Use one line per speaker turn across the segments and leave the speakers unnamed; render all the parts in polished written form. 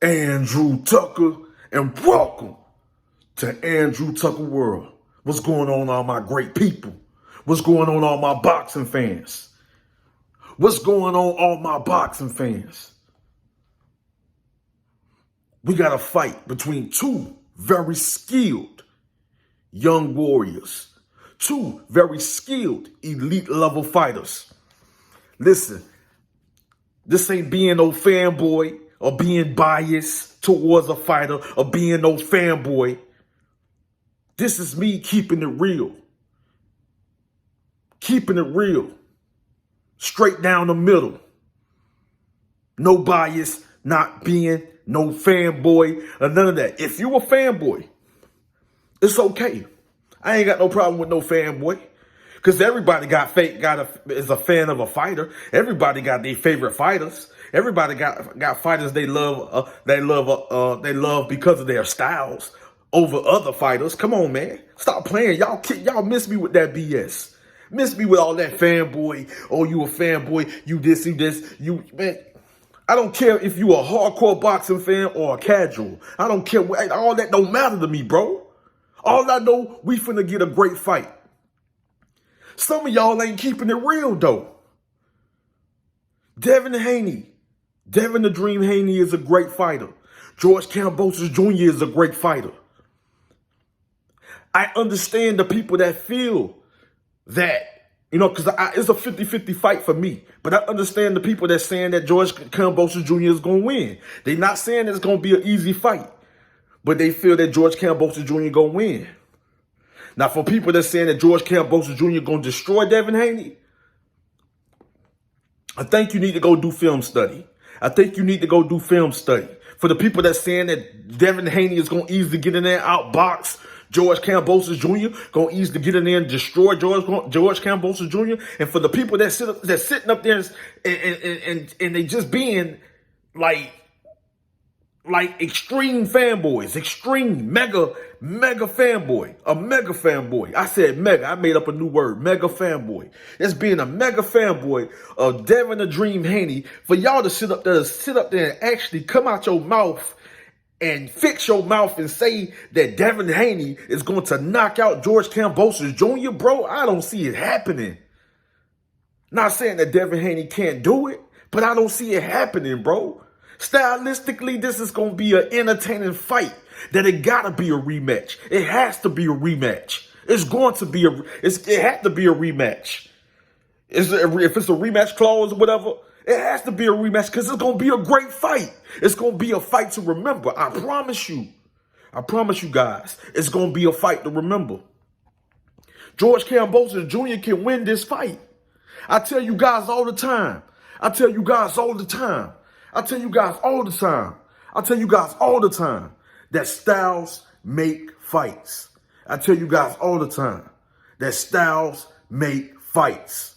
Andrew Tucker, and welcome to Andrew Tucker World. What's going on, all my great people? What's going on, all my boxing fans? What's going on, all my boxing fans? We got a fight between two very skilled young warriors, two very skilled elite level fighters. Listen, this ain't being no fanboy or being biased towards a fighter or being no fanboy. This is me keeping it real. Keeping it real. Straight down the middle. No bias, not being no fanboy or none of that. If you a fanboy, it's okay. I ain't got no problem with no fanboy. Because everybody is a fan of a fighter. Everybody got their favorite fighters. Everybody got fighters they love because of their styles over other fighters. Come on, man. Stop playing. Y'all miss me with that BS. Miss me with all that fanboy. Oh, you a fanboy. You this, you man. I don't care if you a hardcore boxing fan or a casual. I don't care. All that don't matter to me, bro. All I know, we finna get a great fight. Some of y'all ain't keeping it real, though. Devin Haney. Devin the Dream Haney is a great fighter. George Kambosos Jr. is a great fighter. I understand the people that feel that, because it's a 50-50 fight for me. But I understand the people that's saying that George Kambosos Jr. is going to win. They're not saying it's going to be an easy fight. But they feel that George Kambosos Jr. going to win. Now, for people that's saying that George Kambosos Jr. going to destroy Devin Haney, I think you need to go do film study. For the people that's saying that Devin Haney is going to easily get in there and outbox George Kambosos Jr., going to easily get in there and destroy George Kambosos Jr., and for the people that's sitting up there and they just being like extreme fanboys, extreme mega fanboy, a mega fanboy. I said mega. I made up a new word, mega fanboy. It's being a mega fanboy of Devin the Dream Haney. For y'all to sit up there and actually come out your mouth and fix your mouth and say that Devin Haney is going to knock out George Kambosos Jr., bro, I don't see it happening. Not saying that Devin Haney can't do it, but I don't see it happening, bro. Stylistically, this is going to be an entertaining fight. That it got to be a rematch. It has to be a rematch. It has to be a rematch. If it's a rematch clause or whatever, it has to be a rematch because it's going to be a great fight. It's going to be a fight to remember. I promise you. I promise you guys. It's going to be a fight to remember. George Kambosos Jr. can win this fight. I tell you guys all the time. That styles make fights. I tell you guys all the time that styles make fights.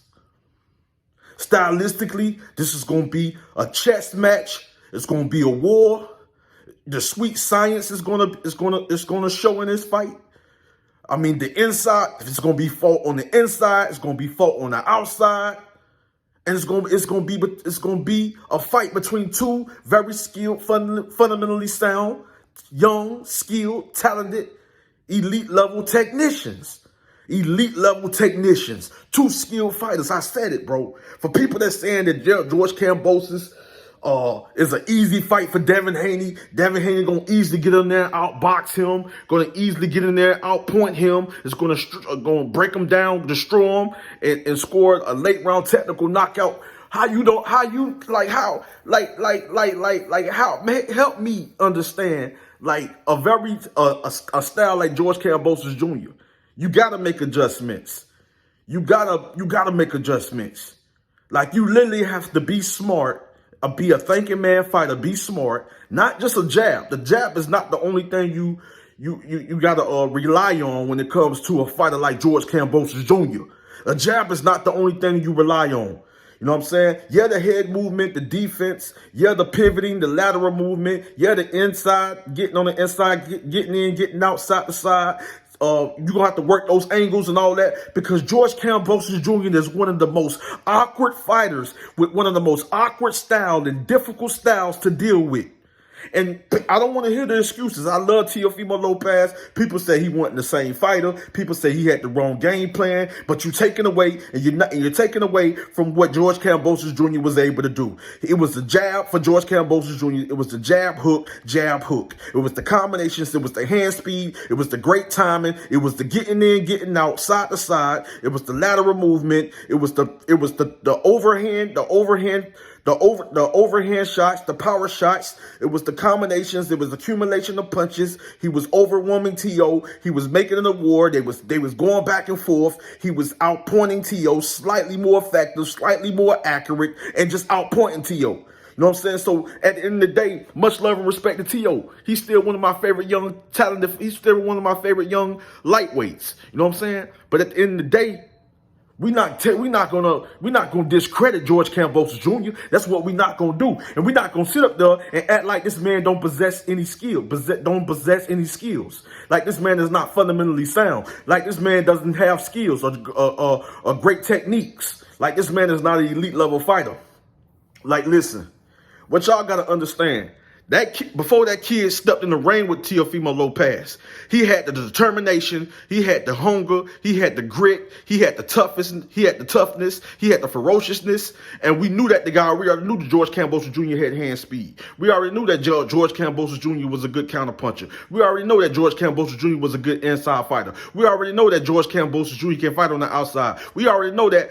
Stylistically, this is going to be a chess match. It's going to be a war. The sweet science is going to show in this fight. I mean, the inside, if it's going to be fought on the inside, it's going to be fought on the outside. And it's going to be a fight between two very skilled, fundamentally sound, young, skilled, talented, elite level technicians. Two skilled fighters. I said it, bro. For people that's saying that George Kambosos is an easy fight for Devin Haney. Devin Haney going to easily get in there and outbox him. Going to easily get in there and outpoint him. It's going to break him down, destroy him, and score a late round technical knockout. Help me understand a style like George Kambosos Jr. You gotta make adjustments. You gotta make adjustments. Like, you literally have to be smart. Be a thinking man fighter. Be smart. Not just a jab. The jab is not the only thing you gotta rely on when it comes to a fighter like George Kambosos Jr. A jab is not the only thing you rely on. You know what I'm saying? Yeah, the head movement, the defense. Yeah, the pivoting, the lateral movement. Yeah, the inside, getting on the inside, getting in, getting out, side to side. You're going to have to work those angles and all that, because George Kambosos Jr. is one of the most awkward fighters with one of the most awkward style and difficult styles to deal with. And I don't want to hear the excuses. I love Teofimo Lopez. People say he wasn't the same fighter. People say he had the wrong game plan. But you're taking away, and you're taking away from what George Kambosos Jr. was able to do. It was the jab for George Kambosos Jr. It was the jab hook, jab hook. It was the combinations. It was the hand speed. It was the great timing. It was the getting in, getting out, side to side. It was the lateral movement. It was the overhand shots, the power shots. It was the combinations. It was the accumulation of punches. He was overwhelming T.O. He was making an award. They was going back and forth. He was outpointing T.O. slightly more effective, slightly more accurate, and just outpointing T.O. You know what I'm saying? So at the end of the day, much love and respect to T.O. He's still one of my favorite young talented. He's still one of my favorite young lightweights. You know what I'm saying? But at the end of the day, we're not gonna discredit George Kambosos Jr. That's what we're not gonna do, and we're not gonna sit up there and act like this man don't possess any skill, like this man is not fundamentally sound, like this man doesn't have skills or great techniques, like this man is not an elite level fighter. Like, listen, what y'all gotta understand. Before that kid stepped in the ring with Teofimo Lopez, he had the determination, he had the hunger, he had the grit, he had the toughness, he had the ferociousness, and we knew that we already knew that George Kambosos Jr. had hand speed. We already knew that George Kambosos Jr. was a good counterpuncher. We already know that George Kambosos Jr. was a good inside fighter. We already know that George Kambosos Jr. can fight on the outside. We already know that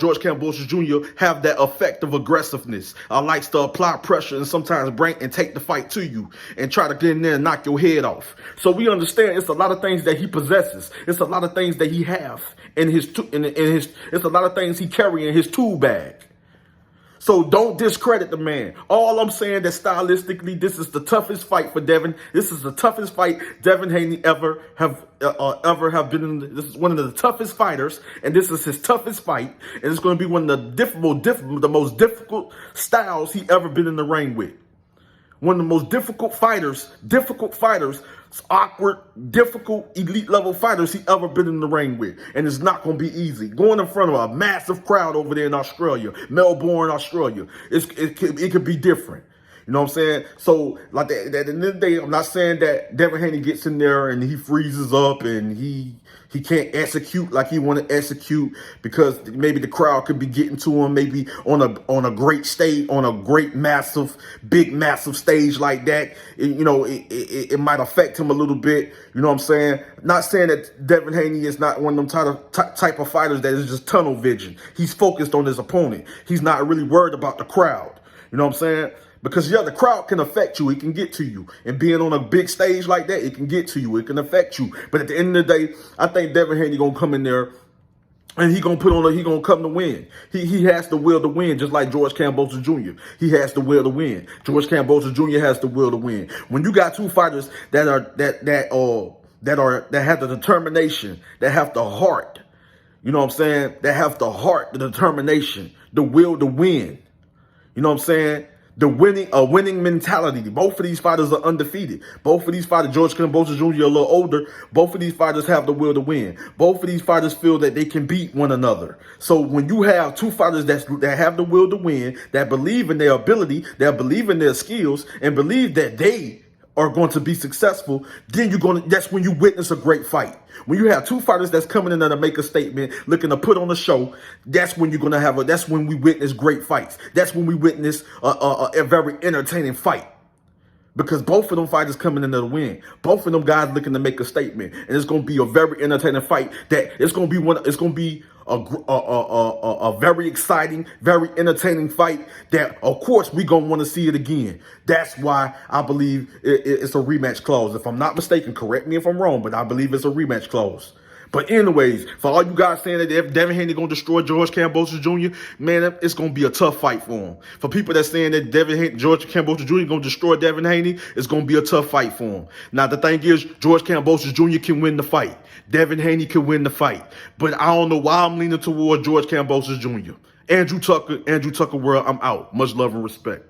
George Kambosos Jr. have that effective aggressiveness. Likes to apply pressure and sometimes bring and take the fight to you and try to get in there and knock your head off. So we understand it's a lot of things that he possesses. It's a lot of things that he have in his it's a lot of things he carry in his tool bag. So don't discredit the man. All I'm saying that stylistically, this is the toughest fight for Devin. This is the toughest fight Devin Haney ever have been in. This is one of the toughest fighters, and this is his toughest fight. And it's going to be one of the most difficult styles he ever been in the ring with. One of the most difficult fighters, awkward, difficult, elite level fighters he ever been in the ring with. And it's not going to be easy. Going in front of a massive crowd over there in Australia, Melbourne, Australia, it could be different. You know what I'm saying? So, like, at the end of the day, I'm not saying that Devin Haney gets in there and he freezes up and he can't execute like he want to execute because maybe the crowd could be getting to him maybe on a great stage, on a great, massive stage like that. It might affect him a little bit. You know what I'm saying? Not saying that Devin Haney is not one of them type of fighters that is just tunnel vision. He's focused on his opponent. He's not really worried about the crowd. You know what I'm saying? Because, yeah, the crowd can affect you. It can get to you. And being on a big stage like that, it can get to you. It can affect you. But at the end of the day, I think Devin Haney going to come in there and he going to come to win. He has the will to win, just like George Kambosos Jr. He has the will to win. George Kambosos Jr. has the will to win. When you got two fighters that have the determination, that have the heart, you know what I'm saying? That have the heart, the determination, the will to win. You know what I'm saying? A winning mentality. Both of these fighters are undefeated. Both of these fighters, George Kambosos Jr. a little older, both of these fighters have the will to win. Both of these fighters feel that they can beat one another. So when you have two fighters that have the will to win, that believe in their ability, that believe in their skills, and believe that they are going to be successful, then that's when you witness a great fight. When you have two fighters that's coming in there to make a statement, looking to put on a show, that's when that's when we witness great fights. That's when we witness a very entertaining fight. Because both of them fighters coming in there to win. Both of them guys looking to make a statement. And it's going to be a very entertaining fight that it's going to be a very exciting, very entertaining fight that, of course, we're going to want to see it again. That's why I believe it's a rematch clause. If I'm not mistaken, correct me if I'm wrong, but I believe it's a rematch clause. But anyways, for all you guys saying that Devin Haney going to destroy George Kambosos Jr., man, it's going to be a tough fight for him. For people that's saying that George Kambosos Jr. going to destroy Devin Haney, it's going to be a tough fight for him. Now, the thing is, George Kambosos Jr. can win the fight. Devin Haney can win the fight. But I don't know why I'm leaning towards George Kambosos Jr. Andrew Tucker World, I'm out. Much love and respect.